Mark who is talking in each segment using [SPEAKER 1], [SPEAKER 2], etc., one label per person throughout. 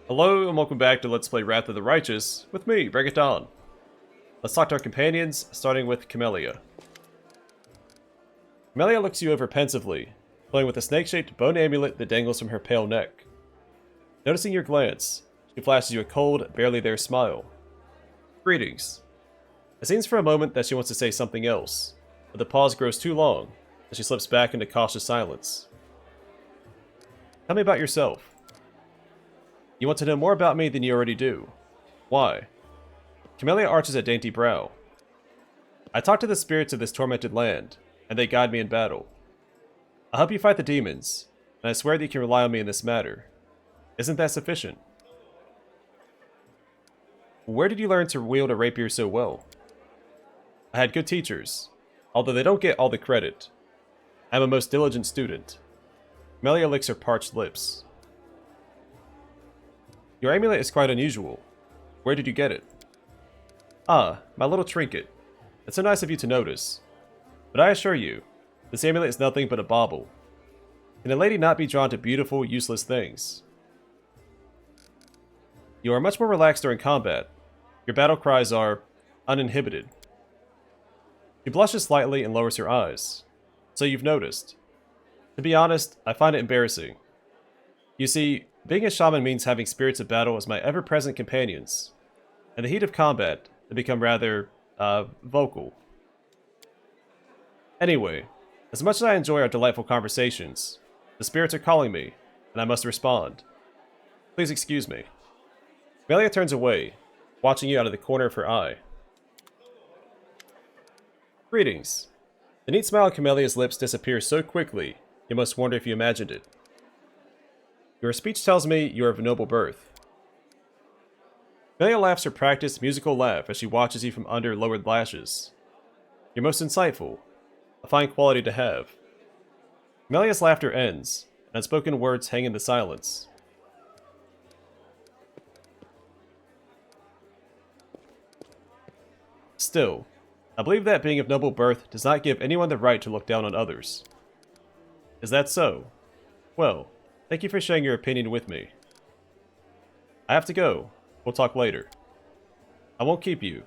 [SPEAKER 1] Hello and welcome back to Let's Play Wrath of the Righteous with me, Break It Down. Let's talk to our companions, starting with Camellia. Camellia looks you over pensively, playing with a snake-shaped bone amulet that dangles from her pale neck. Noticing your glance, she flashes you a cold, barely there smile. Greetings. It seems for a moment that she wants to say something else, but the pause grows too long, and she slips back into cautious silence. Tell me about yourself. You want to know more about me than you already do. Why? Camellia arches a dainty brow. I talk to the spirits of this tormented land, and they guide me in battle. I'll help you fight the demons, and I swear that you can rely on me in this matter. Isn't that sufficient? Where did you learn to wield a rapier so well? I had good teachers, although they don't get all the credit. I'm a most diligent student. Camellia licks her parched lips. Your amulet is quite unusual. Where did you get it? Ah, my little trinket. It's so nice of you to notice. But I assure you, this amulet is nothing but a bauble. Can a lady not be drawn to beautiful, useless things? You are much more relaxed during combat. Your battle cries are uninhibited. She blushes slightly and lowers her eyes. So you've noticed. To be honest, I find it embarrassing. You see, being a shaman means having spirits of battle as my ever-present companions. In the heat of combat, they become rather, vocal. Anyway, as much as I enjoy our delightful conversations, the spirits are calling me, and I must respond. Please excuse me. Camellia turns away, watching you out of the corner of her eye. Greetings. The neat smile on Camelia's lips disappears so quickly, you must wonder if you imagined it. Your speech tells me you are of noble birth. Camellia laughs her practiced musical laugh as she watches you from under lowered lashes. You're most insightful, a fine quality to have. Camelia's laughter ends, and unspoken words hang in the silence. Still, I believe that being of noble birth does not give anyone the right to look down on others. Is that so? Well, thank you for sharing your opinion with me. I have to go. We'll talk later. I won't keep you.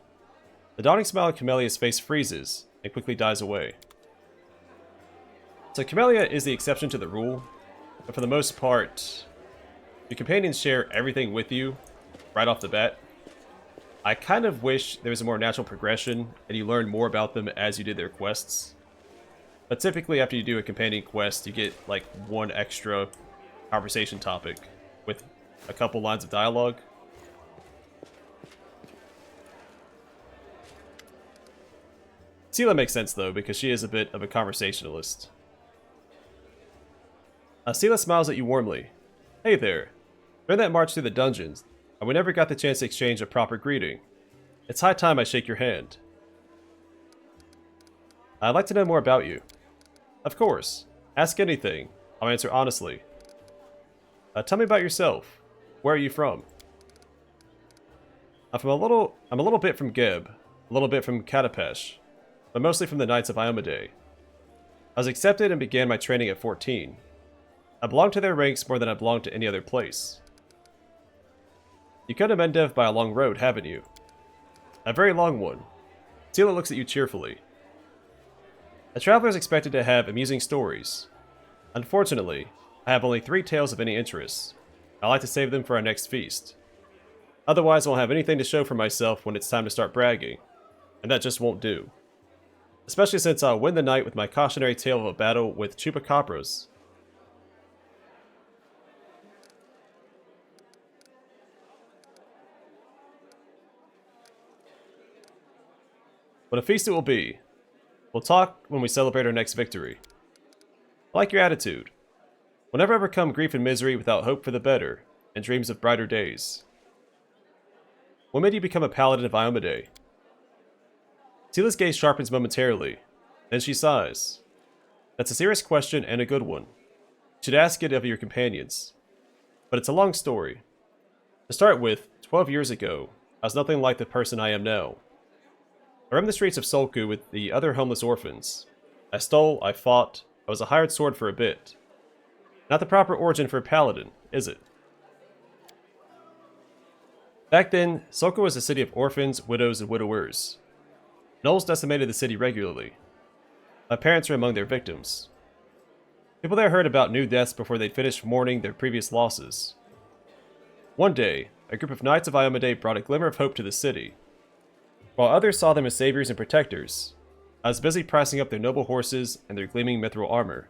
[SPEAKER 1] The dawning smile on Camelia's face freezes and quickly dies away. So Camellia is the exception to the rule, but for the most part, your companions share everything with you right off the bat. I kind of wish there was a more natural progression and you learn more about them as you did their quests. But typically after you do a companion quest, you get like one extra conversation topic with a couple lines of dialogue. Seelah makes sense though, because she is a bit of a conversationalist. Seelah smiles at you warmly. Hey there. During that march through the dungeons, we never got the chance to exchange a proper greeting. It's high time I shake your hand. I'd like to know more about you. Of course. Ask anything. I'll answer honestly. Tell me about yourself. Where are you from? I'm a little bit from Geb, a little bit from Katapesh, but mostly from the Knights of Iomedae. I was accepted and began my training at 14. I belong to their ranks more than I belong to any other place. You come to Mendev by a long road, haven't you? A very long one. Seelah looks at you cheerfully. A traveler is expected to have amusing stories. Unfortunately, I have only 3 tales of any interest. I like to save them for our next feast. Otherwise, I won't have anything to show for myself when it's time to start bragging, and that just won't do. Especially since I'll win the night with my cautionary tale of a battle with chupacabras. What a feast it will be. We'll talk when we celebrate our next victory. I like your attitude. We'll never overcome grief and misery without hope for the better, and dreams of brighter days. When made you become a paladin of Iomedae? Seelah's gaze sharpens momentarily, then she sighs. That's a serious question and a good one. You should ask it of your companions. But it's a long story. To start with, 12 years ago, I was nothing like the person I am now. I roamed the streets of Solku with the other homeless orphans. I stole, I fought, I was a hired sword for a bit. Not the proper origin for a paladin, is it? Back then, Sulka was a city of orphans, widows, and widowers. Gnolls decimated the city regularly. My parents were among their victims. People there heard about new deaths before they'd finished mourning their previous losses. One day, a group of Knights of Iomedae brought a glimmer of hope to the city. While others saw them as saviors and protectors, I was busy pricing up their noble horses and their gleaming mithril armor,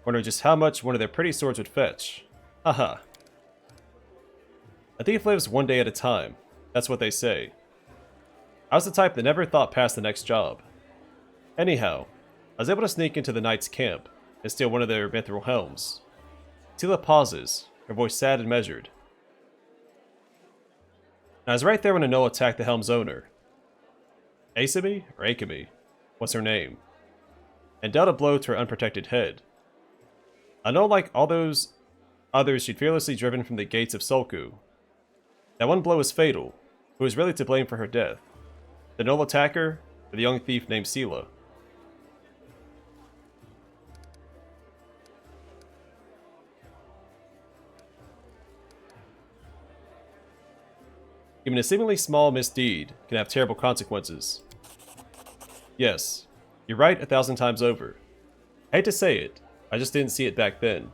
[SPEAKER 1] wondering just how much one of their pretty swords would fetch. Haha. A thief lives one day at a time, that's what they say. I was the type that never thought past the next job. Anyhow, I was able to sneak into the Knights' camp and steal one of their mithril helms. Seelah pauses, her voice sad and measured. I was right there when a Gnoll attacked the helm's owner. Asami, or Akami, was her name, and dealt a blow to her unprotected head. I know, like all those others she'd fearlessly driven from the gates of Sulku. That one blow was fatal. Who was really to blame for her death? The Gnoll attacker, or the young thief named Seelah? Even a seemingly small misdeed can have terrible consequences. Yes, you're right 1,000 times over. I hate to say it, I just didn't see it back then.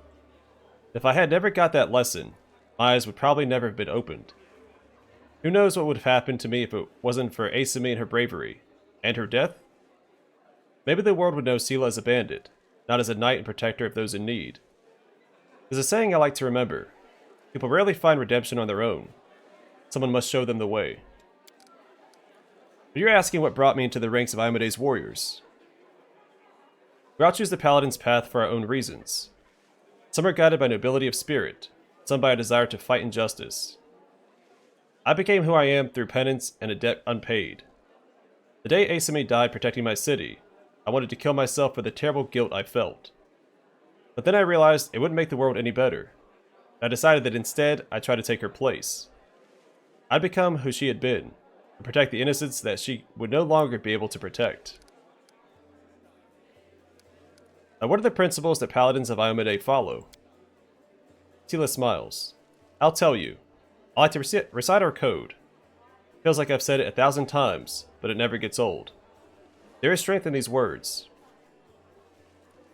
[SPEAKER 1] If I had never got that lesson, my eyes would probably never have been opened. Who knows what would have happened to me if it wasn't for Asami and her bravery, and her death? Maybe the world would know Seelah as a bandit, not as a knight and protector of those in need. There's a saying I like to remember. People rarely find redemption on their own. Someone must show them the way. But you're asking what brought me into the ranks of Iomedae's warriors. We all choose the Paladin's path for our own reasons. Some are guided by nobility of spirit, some by a desire to fight injustice. I became who I am through penance and a debt unpaid. The day Asami died protecting my city, I wanted to kill myself for the terrible guilt I felt. But then I realized it wouldn't make the world any better. I decided that instead, I'd try to take her place. I'd become who she had been, and protect the innocents that she would no longer be able to protect. Now, what are the principles that Paladins of Iomedae follow? Seelah smiles. I'll tell you. I like to recite our code. Feels like I've said it 1,000 times, but it never gets old. There is strength in these words.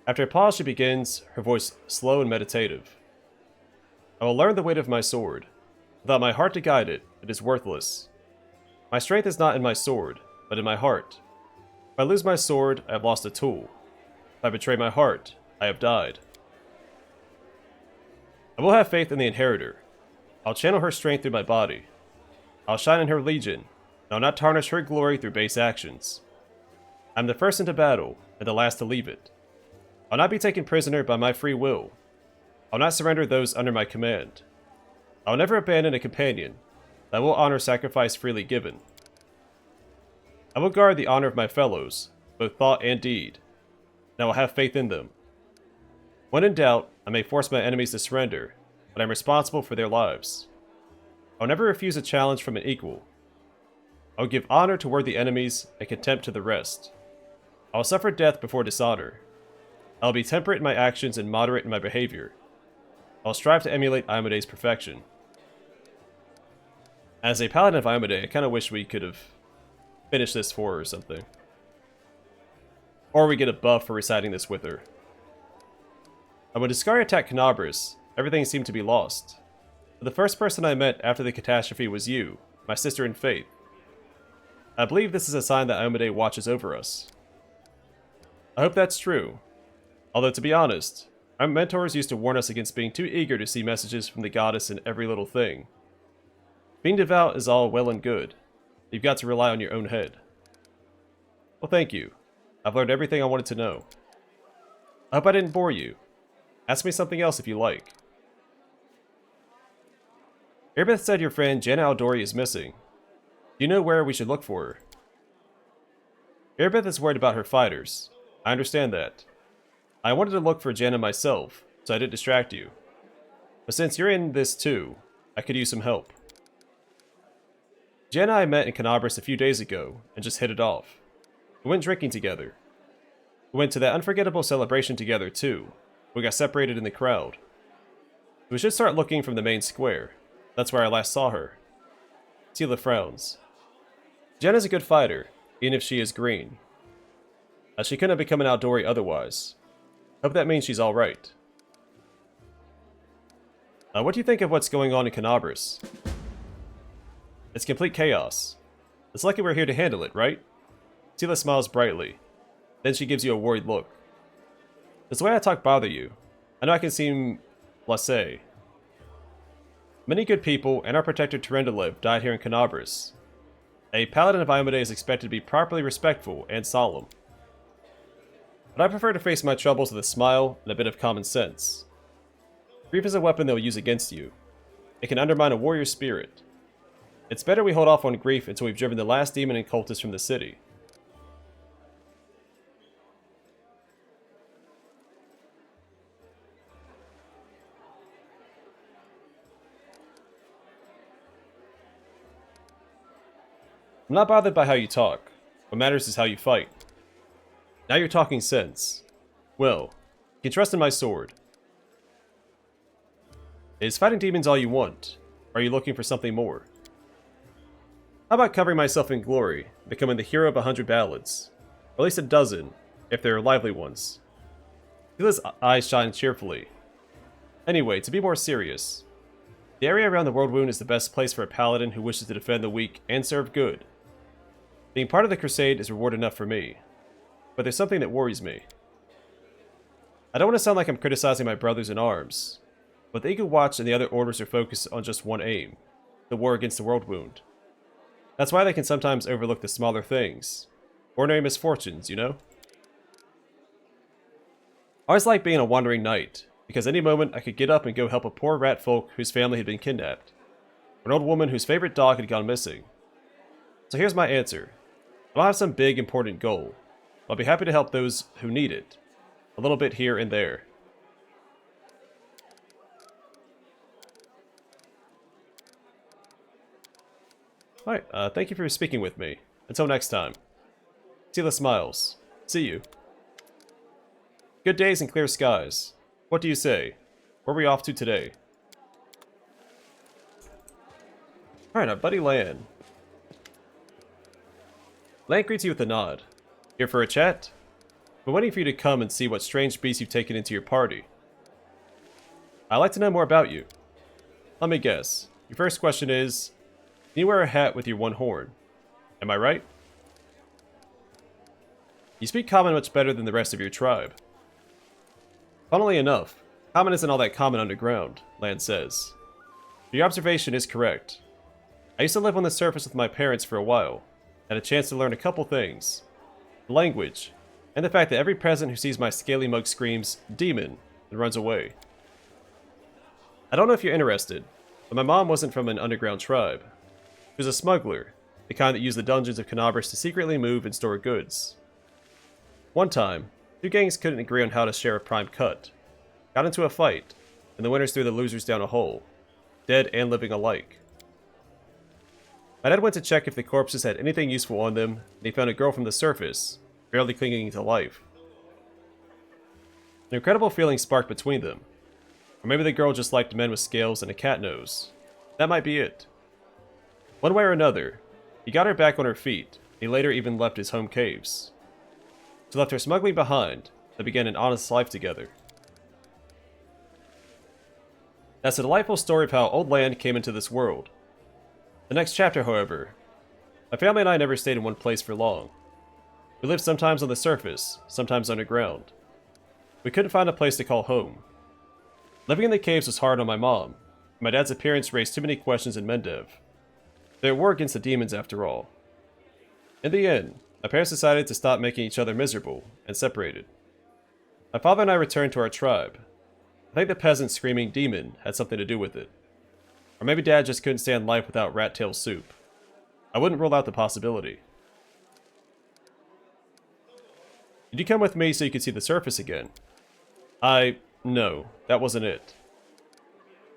[SPEAKER 1] After a pause, she begins, her voice slow and meditative. I will learn the weight of my sword. Without my heart to guide it, it is worthless. My strength is not in my sword, but in my heart. If I lose my sword, I have lost a tool. If I betray my heart, I have died. I will have faith in the Inheritor. I'll channel her strength through my body. I'll shine in her legion, and I'll not tarnish her glory through base actions. I'm the first into battle, and the last to leave it. I'll not be taken prisoner by my free will. I'll not surrender those under my command. I'll never abandon a companion. I will honor sacrifice freely given. I will guard the honor of my fellows, both thought and deed, and I will have faith in them. When in doubt, I may force my enemies to surrender, but I am responsible for their lives. I'll never refuse a challenge from an equal. I will give honor to worthy enemies and contempt to the rest. I will suffer death before dishonor. I will be temperate in my actions and moderate in my behavior. I will strive to emulate Iomedae's perfection. As a Paladin of Iomedae, I kind of wish we could have finished this for her or something. Or we get a buff for reciting this with her. And when Discari attacked Canabris, everything seemed to be lost. But the first person I met after the catastrophe was you, my sister in faith. I believe this is a sign that Iomedae watches over us. I hope that's true. Although to be honest, our mentors used to warn us against being too eager to see messages from the goddess in every little thing. Being devout is all well and good. You've got to rely on your own head. Well, thank you. I've learned everything I wanted to know. I hope I didn't bore you. Ask me something else if you like. Airbeth said your friend Janna Aldori is missing. Do you know where we should look for her? Airbeth is worried about her fighters. I understand that. I wanted to look for Janna myself, so I didn't distract you. But since you're in this too, I could use some help. Janna and I met in Canabris a few days ago, and just hit it off. We went drinking together. We went to that unforgettable celebration together too. We got separated in the crowd. We should start looking from the main square. That's where I last saw her. Seelah frowns. Jen is a good fighter, even if she is green. She couldn't have become an outdoorie otherwise. Hope that means she's alright. What do you think of what's going on in Conversing? It's complete chaos. It's lucky we're here to handle it, right? Seelah smiles brightly. Then she gives you a worried look. Does the way I talk bother you? I know I can seem blasé. Many good people and our protector Terendelev died here in Conversing. A paladin of Iomedae is expected to be properly respectful and solemn. But I prefer to face my troubles with a smile and a bit of common sense. Grief is a weapon they'll use against you. It can undermine a warrior's spirit. It's better we hold off on grief until we've driven the last demon and cultist from the city. I'm not bothered by how you talk. What matters is how you fight. Now you're talking sense. Well, you can trust in my sword. Is fighting demons all you want? Or are you looking for something more? How about covering myself in glory, becoming the hero of 100 ballads? Or at least a dozen, if they're lively ones. Seelah's eyes shine cheerfully. Anyway, to be more serious. The area around the World Wound is the best place for a paladin who wishes to defend the weak and serve good. Being part of the crusade is reward enough for me. But there's something that worries me. I don't want to sound like I'm criticizing my brothers in arms, but the Eagle Watch and the other orders are focused on just one aim, the war against the World Wound. That's why they can sometimes overlook the smaller things. Ordinary misfortunes, you know? I always liked being a wandering knight, because any moment I could get up and go help a poor rat folk whose family had been kidnapped, or an old woman whose favorite dog had gone missing. So here's my answer. I don't have some big, important goal. I'll be happy to help those who need it. A little bit here and there. Alright, thank you for speaking with me. Until next time. Seelah smiles. See you. Good days and clear skies. What do you say? Where are we off to today? Alright, our buddy Lan. Lan greets you with a nod. Here for a chat? I'm waiting for you to come and see what strange beast you've taken into your party. I'd like to know more about you. Let me guess. Your first question is, can you wear a hat with your one horn? Am I right? You speak common much better than the rest of your tribe. Funnily enough, common isn't all that common underground, Lan says. Your observation is correct. I used to live on the surface with my parents for a while. Had a chance to learn a couple things. The language, and the fact that every peasant who sees my scaly mug screams, "Demon," and runs away. I don't know if you're interested, but my mom wasn't from an underground tribe. She was a smuggler, the kind that used the dungeons of Conversing to secretly move and store goods. One time, two gangs couldn't agree on how to share a prime cut. Got into a fight, and the winners threw the losers down a hole, dead and living alike. My dad went to check if the corpses had anything useful on them, and he found a girl from the surface, barely clinging to life. An incredible feeling sparked between them. Or maybe the girl just liked men with scales and a cat nose. That might be it. One way or another, he got her back on her feet, and he later even left his home caves. She left her smuggling behind, and began an honest life together. That's a delightful story of how old land came into this world. The next chapter, however, my family and I never stayed in one place for long. We lived sometimes on the surface, sometimes underground. We couldn't find a place to call home. Living in the caves was hard on my mom, and my dad's appearance raised too many questions in Mendev. They were against the demons after all. In the end, my parents decided to stop making each other miserable, and separated. My father and I returned to our tribe. I think the peasants screaming "demon" had something to do with it. Or maybe Dad just couldn't stand life without rat tail soup. I wouldn't rule out the possibility. Did you come with me so you could see the surface again? No, that wasn't it.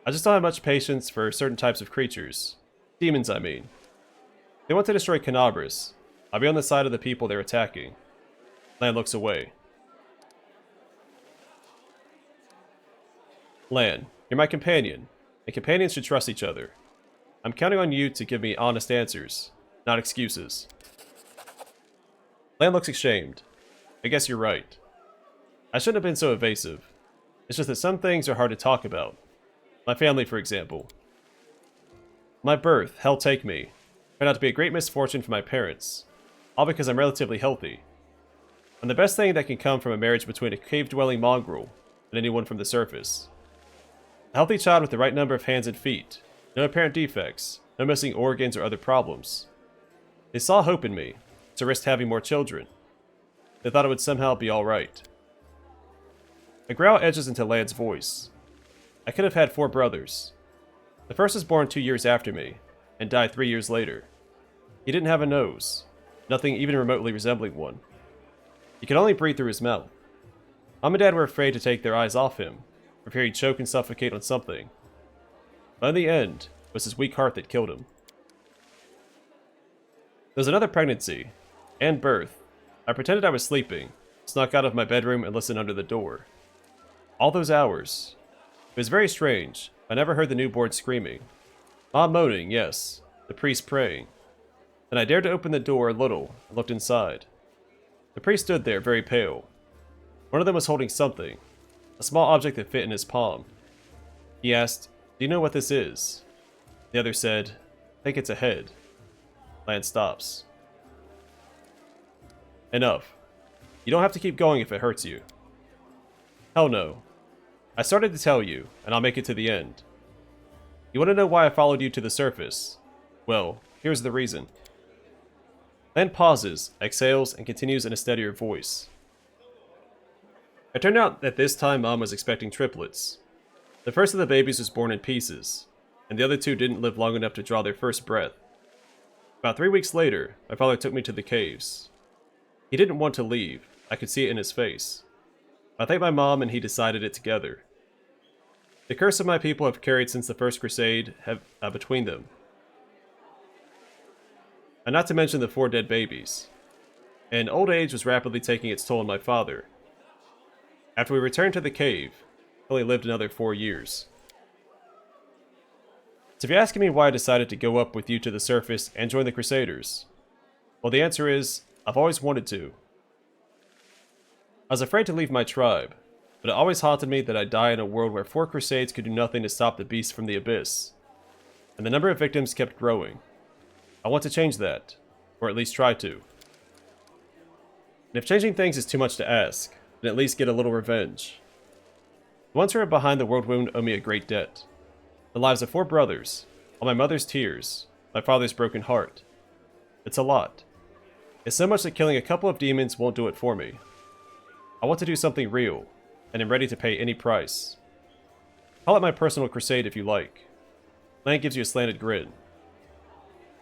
[SPEAKER 1] I just don't have much patience for certain types of creatures. Demons, I mean. They want to destroy Conversing. I'll be on the side of the people they're attacking. Lan looks away. Lan, you're my companion, and companions should trust each other. I'm counting on you to give me honest answers, not excuses. Lan looks ashamed. I guess you're right. I shouldn't have been so evasive. It's just that some things are hard to talk about. My family, for example. My birth, hell take me, turned out to be a great misfortune for my parents. All because I'm relatively healthy. I'm the best thing that can come from a marriage between a cave-dwelling mongrel and anyone from the surface. A healthy child with the right number of hands and feet. No apparent defects. No missing organs or other problems. They saw hope in me, so risked having more children. They thought it would somehow be alright. A growl edges into Lan's voice. I could have had 4 brothers. The first was born 2 years after me, and died 3 years later. He didn't have a nose. Nothing even remotely resembling one. He could only breathe through his mouth. Mom and Dad were afraid to take their eyes off him, for fear he'd choke and suffocate on something. But in the end, it was his weak heart that killed him. There was another pregnancy, and birth. I pretended I was sleeping, snuck out of my bedroom and listened under the door. All those hours. It was very strange. I never heard the newborn screaming. Mom moaning, yes. The priest praying. Then I dared to open the door a little and looked inside. The priest stood there, very pale. One of them was holding something, a small object that fit in his palm. He asked, "Do you know what this is?" The other said, "I think it's a head." Lan stops. Enough. You don't have to keep going if it hurts you. Hell no. I started to tell you, and I'll make it to the end. You want to know why I followed you to the surface? Well, here's the reason. Lan pauses, exhales, and continues in a steadier voice. It turned out that this time Mom was expecting triplets. The first of the babies was born in pieces, and the other 2 didn't live long enough to draw their first breath. About 3 weeks later, my father took me to the caves. He didn't want to leave. I could see it in his face. I think my mom and he decided it together. The curse of my people have carried since the First Crusade between them. And not to mention the 4 dead babies. And old age was rapidly taking its toll on my father. After we returned to the cave, he only lived another 4 years. So if you're asking me why I decided to go up with you to the surface and join the Crusaders, well, the answer is, I've always wanted to. I was afraid to leave my tribe, but it always haunted me that I'd die in a world where 4 crusades could do nothing to stop the beast from the abyss. And the number of victims kept growing. I want to change that, or at least try to. And if changing things is too much to ask, then at least get a little revenge. The ones who are behind the world wound owe me a great debt. The lives of 4 brothers, all my mother's tears, my father's broken heart. It's a lot. It's so much that killing a couple of demons won't do it for me. I want to do something real, and am ready to pay any price. Call it my personal crusade if you like. Lan gives you a slanted grin.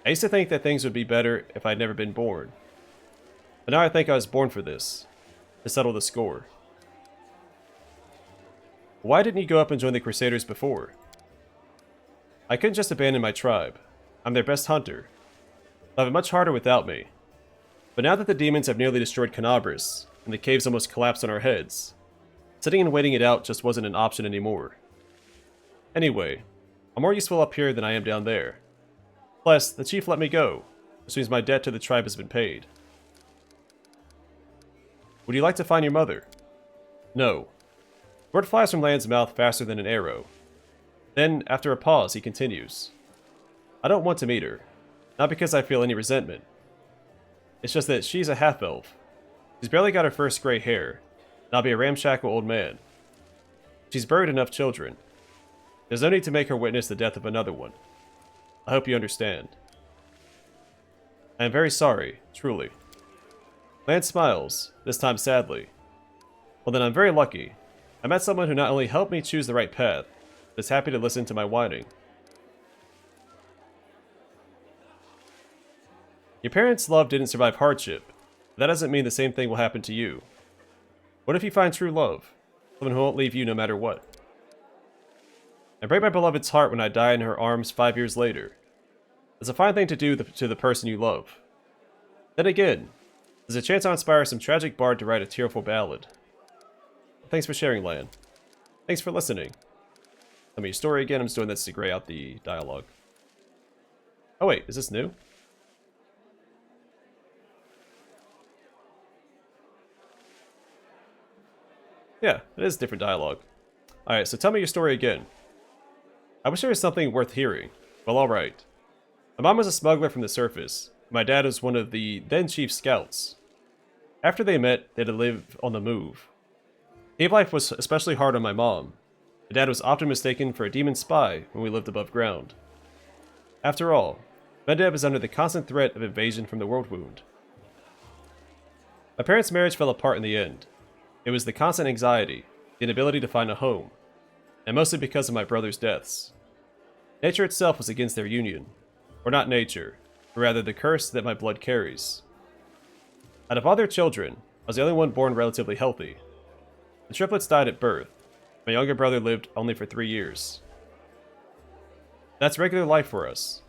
[SPEAKER 1] I used to think that things would be better if I had never been born. But now I think I was born for this, to settle the score. Why didn't you go up and join the Crusaders before? I couldn't just abandon my tribe. I'm their best hunter. They'll have it much harder without me. But now that the demons have nearly destroyed Canabris, and the caves almost collapsed on our heads, sitting and waiting it out just wasn't an option anymore. Anyway, I'm more useful up here than I am down there. Plus, the chief let me go, which means my debt to the tribe has been paid. Would you like to find your mother? No. Word flies from Lan's mouth faster than an arrow. Then, after a pause, he continues. I don't want to meet her. Not because I feel any resentment. It's just that she's a half-elf. She's barely got her first gray hair, and I'll be a ramshackle old man. She's buried enough children. There's no need to make her witness the death of another one. I hope you understand. I am very sorry, truly. Lan smiles, this time sadly. Well then I'm very lucky. I met someone who not only helped me choose the right path, but is happy to listen to my whining. Your parents' love didn't survive hardship, but that doesn't mean the same thing will happen to you. What if you find true love? Someone who won't leave you no matter what. I break my beloved's heart when I die in her arms 5 years later. It's a fine thing to do to the person you love. Then again, there's a chance I'll inspire some tragic bard to write a tearful ballad. Thanks for sharing, Lan. Thanks for listening. Tell me your story again. I'm just doing this to gray out the dialogue. Oh wait, is this new? Yeah, it is different dialogue. Alright, so tell me your story again. I wish there was something worth hearing. Well, alright. My mom was a smuggler from the surface. My dad was one of the then chief scouts. After they met, they had to live on the move. Cave life was especially hard on my mom. My dad was often mistaken for a demon spy when we lived above ground. After all, Medeb is under the constant threat of invasion from the World Wound. My parents' marriage fell apart in the end. It was the constant anxiety, the inability to find a home, and mostly because of my brother's deaths. Nature itself was against their union. Or not nature, but rather the curse that my blood carries. Out of all their children, I was the only one born relatively healthy. The triplets died at birth. My younger brother lived only for 3 years. That's regular life for us.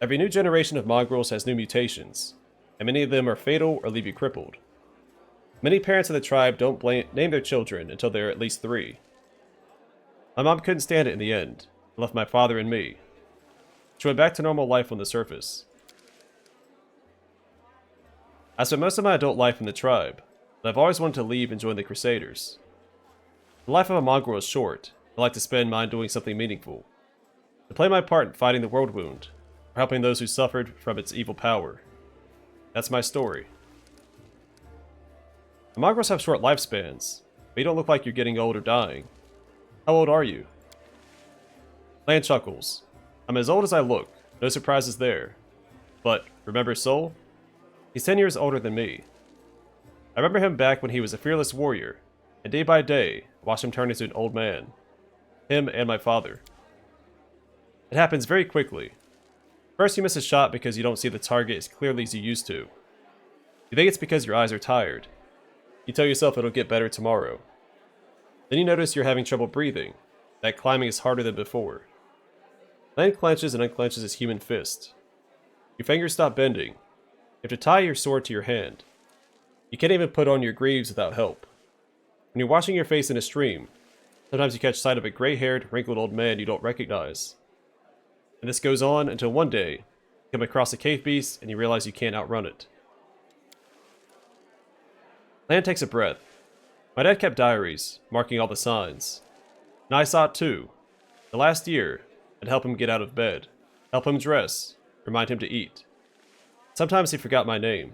[SPEAKER 1] Every new generation of mongrels has new mutations, and many of them are fatal or leave you crippled. Many parents of the tribe don't name their children until they're at least 3. My mom couldn't stand it in the end, and left my father and me. She went back to normal life on the surface. I spent most of my adult life in the tribe, but I've always wanted to leave and join the Crusaders. The life of a mongrel is short. I like to spend mine doing something meaningful. To play my part in fighting the World Wound, or helping those who suffered from its evil power. That's my story. The mongrels have short lifespans, but you don't look like you're getting old or dying. How old are you? Lan chuckles. I'm as old as I look, no surprises there. But, remember Sol? He's 10 years older than me. I remember him back when he was a fearless warrior, and day by day, watched him turn into an old man. Him and my father. It happens very quickly. First you miss a shot because you don't see the target as clearly as you used to. You think it's because your eyes are tired. You tell yourself it'll get better tomorrow. Then you notice you're having trouble breathing, that climbing is harder than before. Lan clenches and unclenches his human fist. Your fingers stop bending. You have to tie your sword to your hand. You can't even put on your greaves without help. When you're washing your face in a stream, sometimes you catch sight of a gray-haired, wrinkled old man you don't recognize. And this goes on until one day, you come across a cave beast and you realize you can't outrun it. Lan takes a breath. My dad kept diaries, marking all the signs. And I saw it too. The last year, I'd help him get out of bed, help him dress, remind him to eat. Sometimes he forgot my name.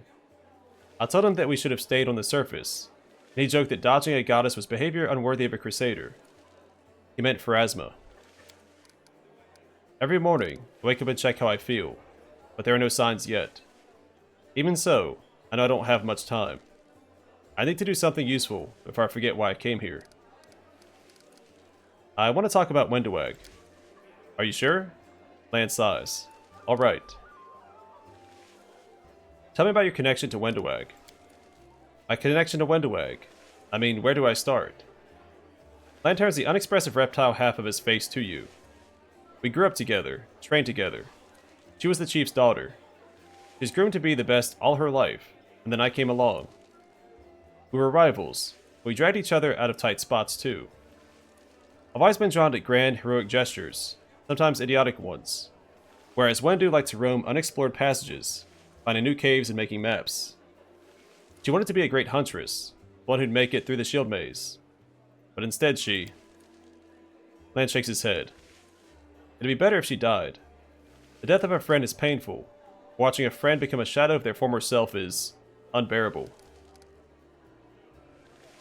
[SPEAKER 1] I told him that we should have stayed on the surface, and he joked that dodging a goddess was behavior unworthy of a crusader. He meant Pharasma. Every morning, I wake up and check how I feel, but there are no signs yet. Even so, I know I don't have much time. I need to do something useful before I forget why I came here. I want to talk about Wendawag. Are you sure? Lan sighs. Alright. Tell me about your connection to Wendawag. My connection to Wendawag? I mean, where do I start? Lan turns the unexpressive reptile half of his face to you. We grew up together, trained together. She was the chief's daughter. She's groomed to be the best all her life, and then I came along. We were rivals. We dragged each other out of tight spots too. I've always been drawn to grand, heroic gestures, sometimes idiotic ones. Whereas Wendu liked to roam unexplored passages, finding new caves and making maps. She wanted to be a great huntress, one who'd make it through the shield maze. But instead she... Lan shakes his head. It'd be better if she died. The death of a friend is painful. Watching a friend become a shadow of their former self is unbearable.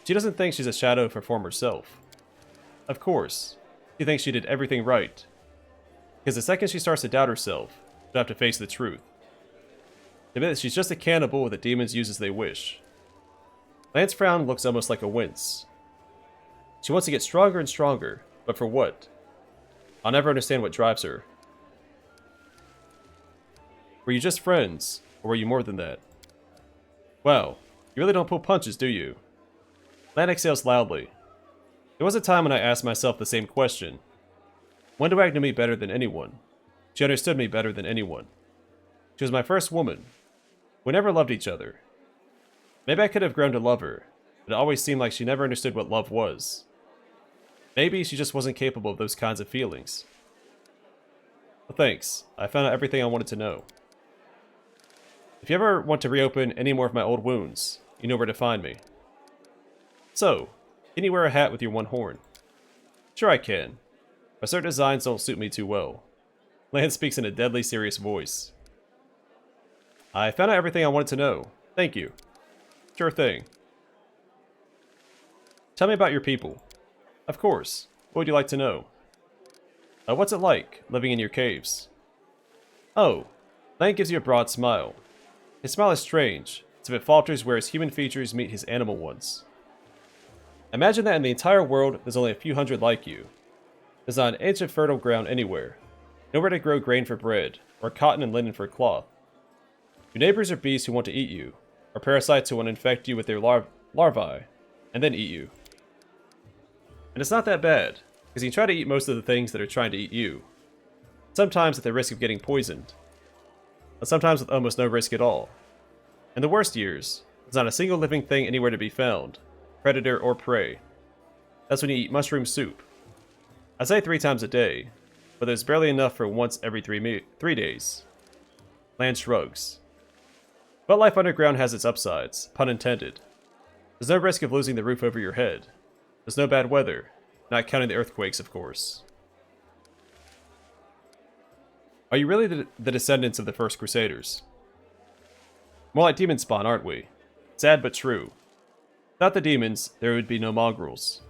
[SPEAKER 1] She doesn't think she's a shadow of her former self. Of course, she thinks she did everything right. Because the second she starts to doubt herself, she'll have to face the truth. Admit that she's just a cannibal that demons use as they wish. Lan's frown looks almost like a wince. She wants to get stronger and stronger, but for what? I'll never understand what drives her. Were you just friends, or were you more than that? Wow, you really don't pull punches, do you? Lan exhales loudly. There was a time when I asked myself the same question. Wendawag knew me better than anyone. She understood me better than anyone. She was my first woman. We never loved each other. Maybe I could have grown to love her, but it always seemed like she never understood what love was. Maybe she just wasn't capable of those kinds of feelings. But thanks, I found out everything I wanted to know. If you ever want to reopen any more of my old wounds, you know where to find me. So, can you wear a hat with your one horn? Sure I can, but certain designs don't suit me too well. Lance speaks in a deadly serious voice. I found out everything I wanted to know. Thank you. Sure thing. Tell me about your people. Of course. What would you like to know? What's it like, living in your caves? Oh, Lance gives you a broad smile. His smile is strange, as if it falters where his human features meet his animal ones. Imagine that in the entire world, there's only a few hundred like you. There's not an inch of fertile ground anywhere. Nowhere to grow grain for bread, or cotton and linen for cloth. Your neighbors are beasts who want to eat you, or parasites who want to infect you with their larvae, and then eat you. And it's not that bad, because you try to eat most of the things that are trying to eat you. Sometimes at the risk of getting poisoned, but sometimes with almost no risk at all. In the worst years, there's not a single living thing anywhere to be found, predator or prey. That's when you eat mushroom soup. I say 3 times a day, but there's barely enough for once every 3 days. Land shrugs. But life underground has its upsides, pun intended. There's no risk of losing the roof over your head. There's no bad weather, not counting the earthquakes, of course. Are you really the descendants of the first Crusaders? More like demon spawn, aren't we? Sad but true. Without the demons, there would be no mongrels.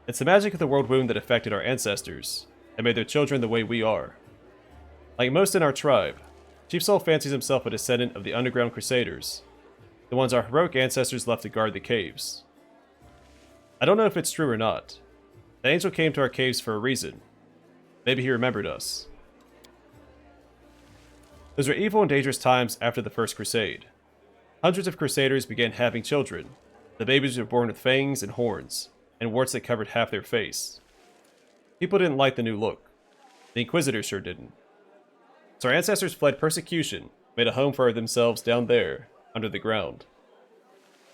[SPEAKER 1] It's the magic of the world wound that affected our ancestors, and made their children the way we are. Like most in our tribe, Chief Soul fancies himself a descendant of the underground Crusaders, the ones our heroic ancestors left to guard the caves. I don't know if it's true or not. The angel came to our caves for a reason. Maybe he remembered us. Those were evil and dangerous times after the First Crusade. Hundreds of Crusaders began having children. The babies were born with fangs and horns, and warts that covered half their face. People didn't like the new look. The Inquisitors sure didn't. So our ancestors fled persecution, made a home for themselves down there, under the ground.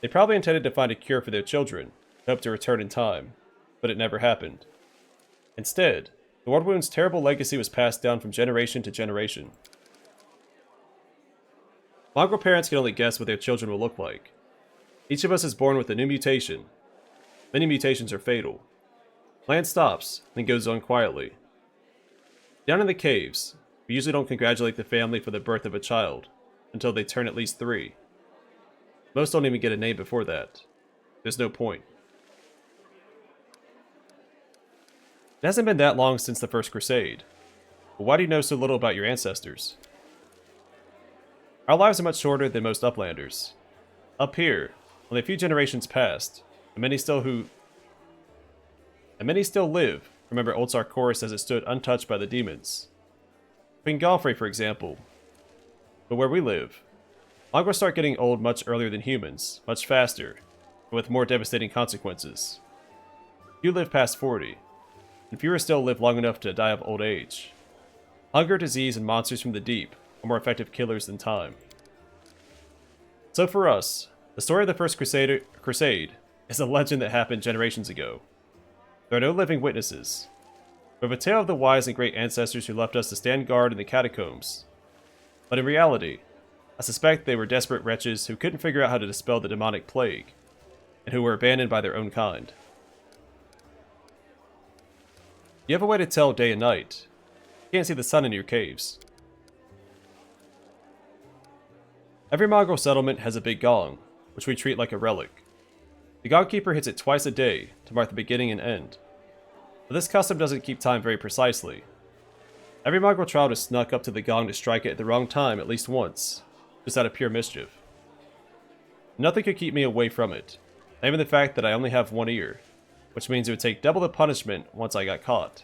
[SPEAKER 1] They probably intended to find a cure for their children, hoped to return in time, but it never happened. Instead, the World Wound's terrible legacy was passed down from generation to generation. Mongrel parents can only guess what their children will look like. Each of us is born with a new mutation. Many mutations are fatal. Land stops, then goes on quietly. Down in the caves, we usually don't congratulate the family for the birth of a child, until they turn at least 3. Most don't even get a name before that. There's no point. It hasn't been that long since the First Crusade. But why do you know so little about your ancestors? Our lives are much shorter than most uplanders. Up here, only a few generations passed, and many still live, remember Old Sarkoris as it stood untouched by the demons. Galfrey, for example. But where we live, mongrels start getting old much earlier than humans, much faster, and with more devastating consequences. Few live past 40, and fewer still live long enough to die of old age. Hunger, disease, and monsters from the deep are more effective killers than time. So for us, the story of the First Crusade is a legend that happened generations ago. There are no living witnesses. We have a tale of the wise and great ancestors who left us to stand guard in the catacombs. But in reality, I suspect they were desperate wretches who couldn't figure out how to dispel the demonic plague, and who were abandoned by their own kind. You have a way to tell day and night. You can't see the sun in your caves. Every mongrel settlement has a big gong, which we treat like a relic. The gong keeper hits it twice a day to mark the beginning and end. But this custom doesn't keep time very precisely. Every mongrel child is snuck up to the gong to strike it at the wrong time at least once, just out of pure mischief. Nothing could keep me away from it, not even the fact that I only have one ear, which means it would take double the punishment once I got caught.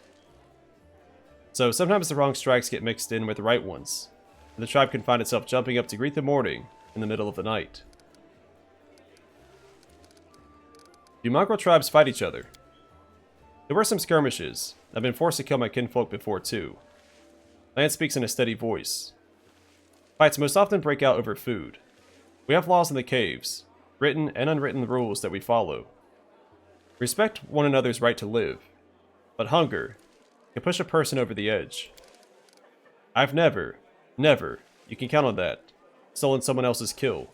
[SPEAKER 1] So sometimes the wrong strikes get mixed in with the right ones, and the tribe can find itself jumping up to greet the morning in the middle of the night. Do mongrel tribes fight each other? There were some skirmishes. I've been forced to kill my kinfolk before too. Lance speaks in a steady voice. Fights most often break out over food. We have laws in the caves, written and unwritten rules that we follow. Respect one another's right to live, but hunger can push a person over the edge. I've never, you can count on that, stolen someone else's kill.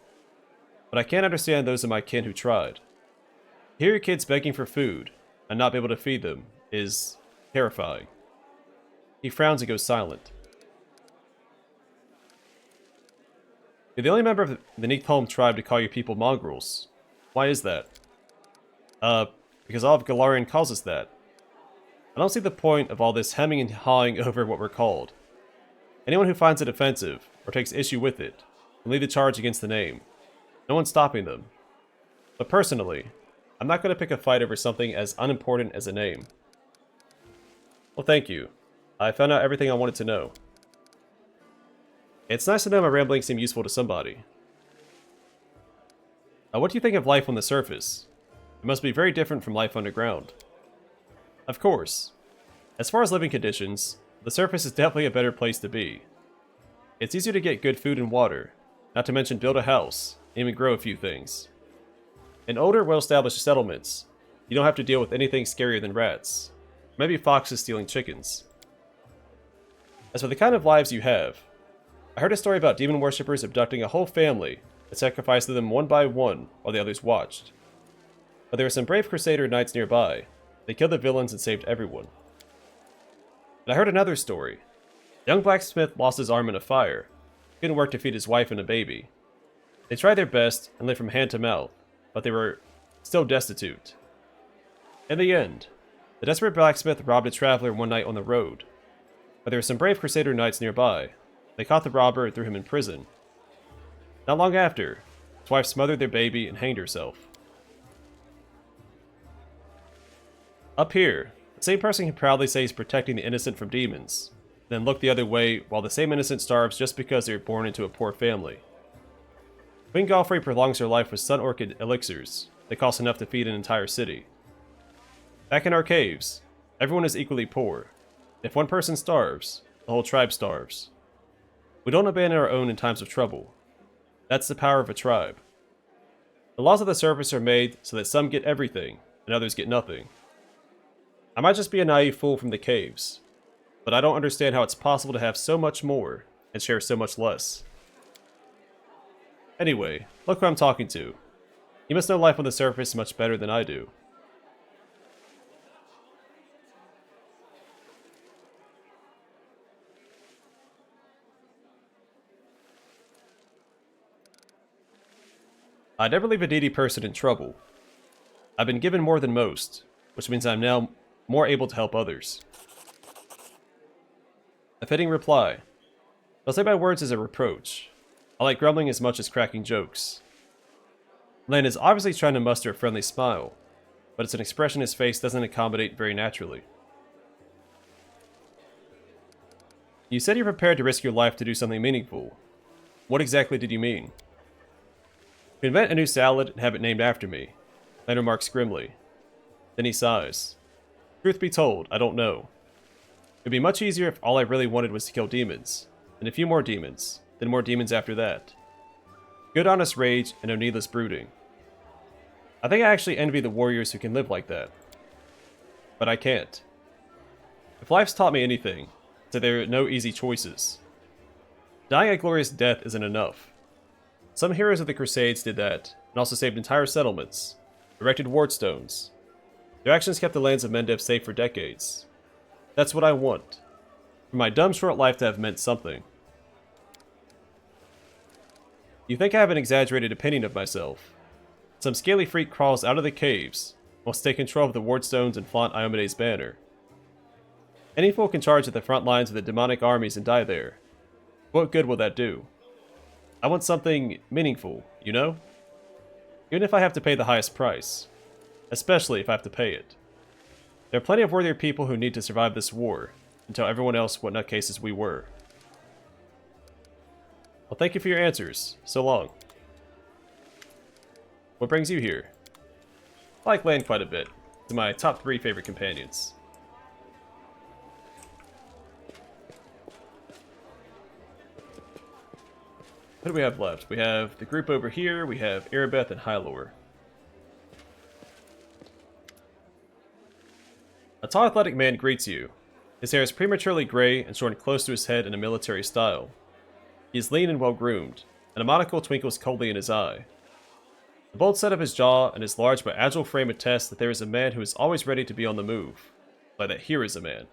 [SPEAKER 1] But I can't understand those of my kin who tried. To hear your kids begging for food and not be able to feed them is terrifying. He frowns and goes silent. You're the only member of the Neathholm tribe to call your people mongrels. Why is that? Because all of Galarian calls us that. I don't see the point of all this hemming and hawing over what we're called. Anyone who finds it offensive, or takes issue with it, can lead the charge against the name. No one's stopping them. But personally, I'm not going to pick a fight over something as unimportant as a name. Well, thank you. I found out everything I wanted to know. It's nice to know my ramblings seem useful to somebody. What do you think of life on the surface? It must be very different from life underground. Of course. As far as living conditions, the surface is definitely a better place to be. It's easier to get good food and water, not to mention build a house, and even grow a few things. In older, well-established settlements, you don't have to deal with anything scarier than rats. Maybe foxes stealing chickens. As for the kind of lives you have, I heard a story about demon worshippers abducting a whole family and sacrificing them one by one while the others watched. But there were some brave crusader knights nearby. They killed the villains and saved everyone. And I heard another story. A young blacksmith lost his arm in a fire. Couldn't work to feed his wife and a baby. They tried their best and lived from hand to mouth, but they were still destitute. In the end, the desperate blacksmith robbed a traveler one night on the road. But there were some brave crusader knights nearby. They caught the robber and threw him in prison. Not long after, his wife smothered their baby and hanged herself. Up here, the same person can proudly say he's protecting the innocent from demons, then look the other way while the same innocent starves just because they were born into a poor family. Queen Galfrey prolongs her life with sun orchid elixirs that cost enough to feed an entire city. Back in our caves, everyone is equally poor. If one person starves, the whole tribe starves. We don't abandon our own in times of trouble. That's the power of a tribe. The laws of the surface are made so that some get everything and others get nothing. I might just be a naive fool from the caves, but I don't understand how it's possible to have so much more and share so much less. Anyway, look who I'm talking to. You must know life on the surface much better than I do. I never leave a needy person in trouble. I've been given more than most, which means I'm now more able to help others. A fitting reply. I'll say my words as a reproach. I like grumbling as much as cracking jokes. Lan is obviously trying to muster a friendly smile, but it's an expression his face doesn't accommodate very naturally. You said you're prepared to risk your life to do something meaningful. What exactly did you mean? To invent a new salad and have it named after me, Lan remarks grimly. Then he sighs. Truth be told, I don't know. It'd be much easier if all I really wanted was to kill demons, and a few more demons, then more demons after that. Good honest rage and no needless brooding. I think I actually envy the warriors who can live like that. But I can't. If life's taught me anything, it's that there are no easy choices. Dying a glorious death isn't enough. Some heroes of the Crusades did that, and also saved entire settlements, erected wardstones. Their actions kept the lands of Mendev safe for decades. That's what I want. For my dumb short life to have meant something. You think I have an exaggerated opinion of myself. Some scaly freak crawls out of the caves, wants to take control of the wardstones and flaunt Iomede's banner. Any fool can charge at the front lines of the demonic armies and die there. What good will that do? I want something meaningful, you know? Even if I have to pay the highest price. Especially if I have to pay it. There are plenty of worthier people who need to survive this war, and tell everyone else what nutcases we were. Well, thank you for your answers. So long. What brings you here? I like Lan quite a bit. It's my top 3 favorite companions. What do we have left? We have the group over here, we have Erebeth and Hilor. A tall athletic man greets you. His hair is prematurely gray and shorn close to his head in a military style. He is lean and well-groomed, and a monocle twinkles coldly in his eye. The bold set of his jaw and his large but agile frame attest that there is a man who is always ready to be on the move. Like that here is a man.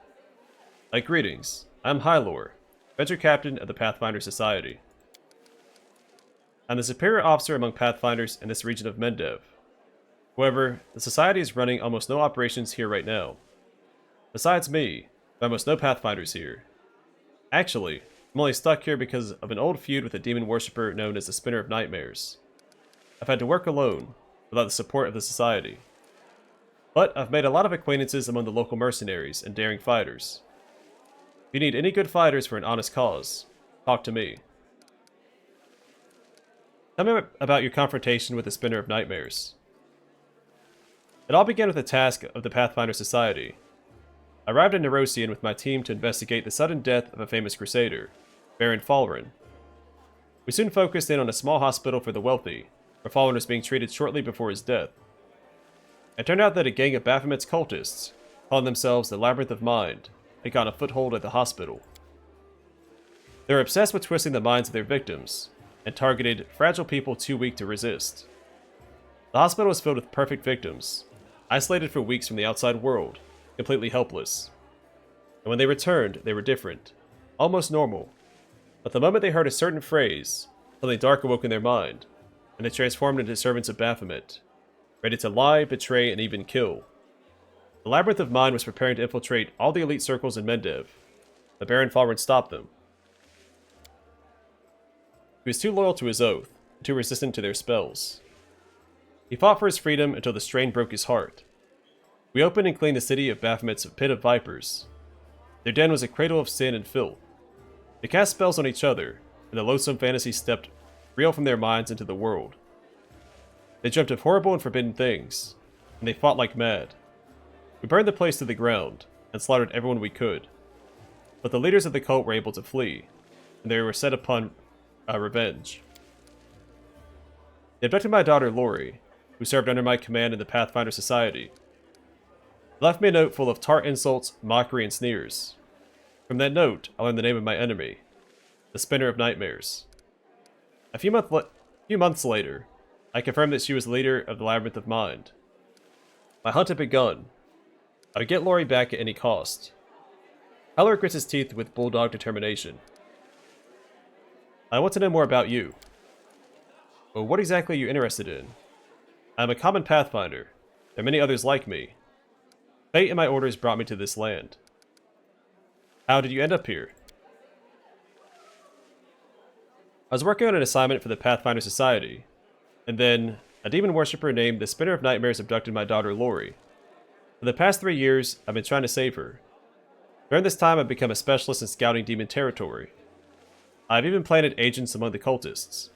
[SPEAKER 1] Greetings. I am Hilor, Venture Captain of the Pathfinder Society. I'm the superior officer among Pathfinders in this region of Mendev. However, the Society is running almost no operations here right now. Besides me, there are almost no Pathfinders here. Actually, I'm only stuck here because of an old feud with a demon worshipper known as the Spinner of Nightmares. I've had to work alone, without the support of the Society. But I've made a lot of acquaintances among the local mercenaries and daring fighters. If you need any good fighters for an honest cause, talk to me. Tell me about your confrontation with the Spinner of Nightmares. It all began with a task of the Pathfinder Society. I arrived in Nerosian with my team to investigate the sudden death of a famous crusader, Baron Falren. We soon focused in on a small hospital for the wealthy, where Fallen was being treated shortly before his death. It turned out that a gang of Baphomet's cultists, calling themselves the Labyrinth of Mind, had gotten a foothold at the hospital. They were obsessed with twisting the minds of their victims, and targeted fragile people too weak to resist. The hospital was filled with perfect victims, isolated for weeks from the outside world, completely helpless. And when they returned, they were different, almost normal. But the moment they heard a certain phrase, something dark awoke in their mind, and they transformed into servants of Baphomet, ready to lie, betray, and even kill. The Labyrinth of Mind was preparing to infiltrate all the elite circles in Mendev, but Baron Falren stopped them. He was too loyal to his oath, and too resistant to their spells. He fought for his freedom until the strain broke his heart. We opened and cleaned the city of Baphomet's pit of vipers. Their den was a cradle of sin and filth. They cast spells on each other, and the loathsome fantasy stepped real from their minds into the world. They dreamt of horrible and forbidden things, and they fought like mad. We burned the place to the ground, and slaughtered everyone we could. But the leaders of the cult were able to flee, and they were set upon revenge. They abducted my daughter Lori, who served under my command in the Pathfinder Society. They left me a note full of tart insults, mockery, and sneers. From that note, I learned the name of my enemy, the Spinner of Nightmares. A few months later, I confirmed that she was the leader of the Labyrinth of Mind. My hunt had begun. I would get Lori back at any cost. Hilor grits his teeth with bulldog determination. I want to know more about you. Well, what exactly are you interested in? I am a common Pathfinder. There are many others like me. Fate and my orders brought me to this land. How did you end up here? I was working on an assignment for the Pathfinder Society, and then a demon worshipper named the Spinner of Nightmares abducted my daughter Lori. For the past 3 years, I've been trying to save her. During this time, I've become a specialist in scouting demon territory. I've even planted agents among the cultists.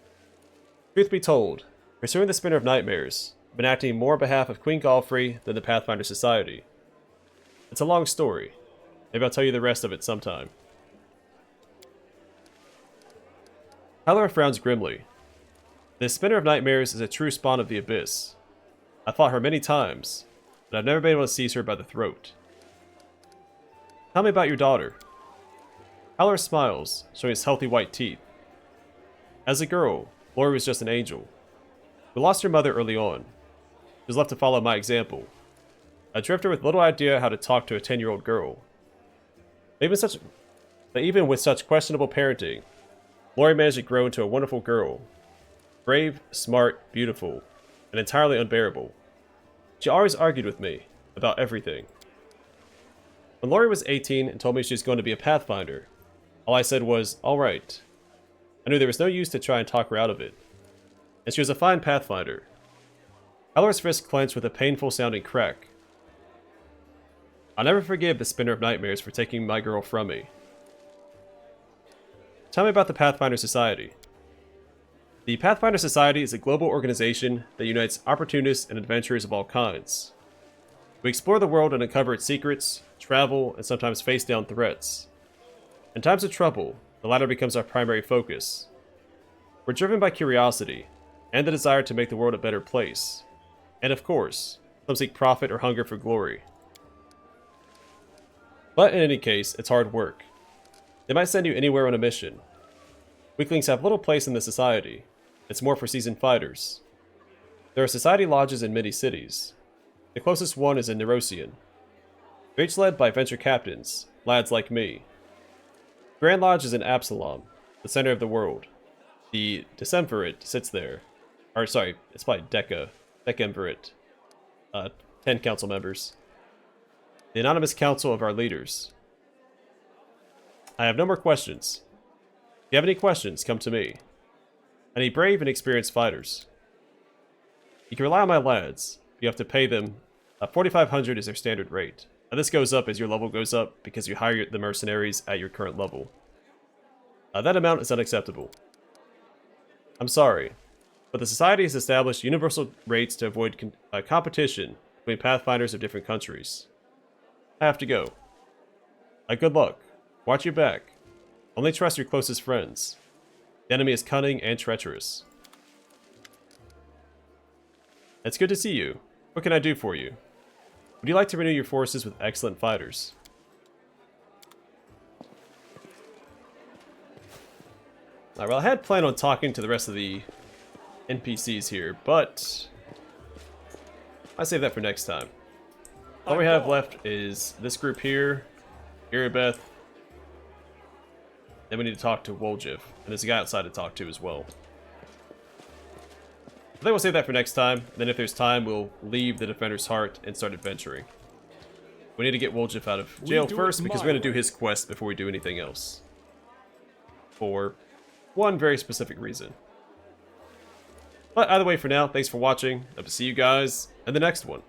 [SPEAKER 1] Truth be told, pursuing the Spinner of Nightmares, I've been acting more on behalf of Queen Galfrey than the Pathfinder Society. It's a long story. Maybe I'll tell you the rest of it sometime. Hilor frowns grimly. This Spinner of Nightmares is a true spawn of the Abyss. I fought her many times, but I've never been able to seize her by the throat. Tell me about your daughter. Hilor smiles, showing his healthy white teeth. As a girl, Lori was just an angel. We lost her mother early on. She was left to follow my example. A drifter with little idea how to talk to a 10-year-old girl. But even with such questionable parenting, Lori managed to grow into a wonderful girl. Brave, smart, beautiful, and entirely unbearable. She always argued with me about everything. When Lori was 18 and told me she was going to be a Pathfinder, all I said was, alright. I knew there was no use to try and talk her out of it. And she was a fine Pathfinder. Hilor's fist clenched with a painful sounding crack. I'll never forgive the Spinner of Nightmares for taking my girl from me. Tell me about the Pathfinder Society. The Pathfinder Society is a global organization that unites opportunists and adventurers of all kinds. We explore the world and uncover its secrets, travel, and sometimes face down threats. In times of trouble, the latter becomes our primary focus. We're driven by curiosity, and the desire to make the world a better place. And of course, some seek profit or hunger for glory. But in any case, it's hard work. They might send you anywhere on a mission. Weaklings have little place in the society. It's more for seasoned fighters. There are society lodges in many cities. The closest one is in Nerosian. They're each led by venture captains, lads like me. Grand Lodge is in Absalom, the center of the world. The Decemvirate sits there. Or sorry, it's probably Decemvirate. 10 council members. The anonymous council of our leaders. I have no more questions. If you have any questions, come to me. I need brave and experienced fighters. You can rely on my lads. You have to pay them. 4,500 is their standard rate. Now this goes up as your level goes up because you hire the mercenaries at your current level. That amount is unacceptable. I'm sorry, but the society has established universal rates to avoid competition between Pathfinders of different countries. I have to go. Good luck. Watch your back. Only trust your closest friends. The enemy is cunning and treacherous. It's good to see you. What can I do for you? Would you like to renew your forces with excellent fighters? Alright, well I had planned on talking to the rest of the NPCs here, but I save that for next time. All we have left is this group here, Irabeth, then we need to talk to Woljif, and there's a guy outside to talk to as well. I think we'll save that for next time, then if there's time we'll leave the Defender's Heart and start adventuring. We need to get Woljif out of jail first because we're going to do his quest before we do anything else. For one very specific reason. But either way for now, thanks for watching. Hope to see you guys in the next one.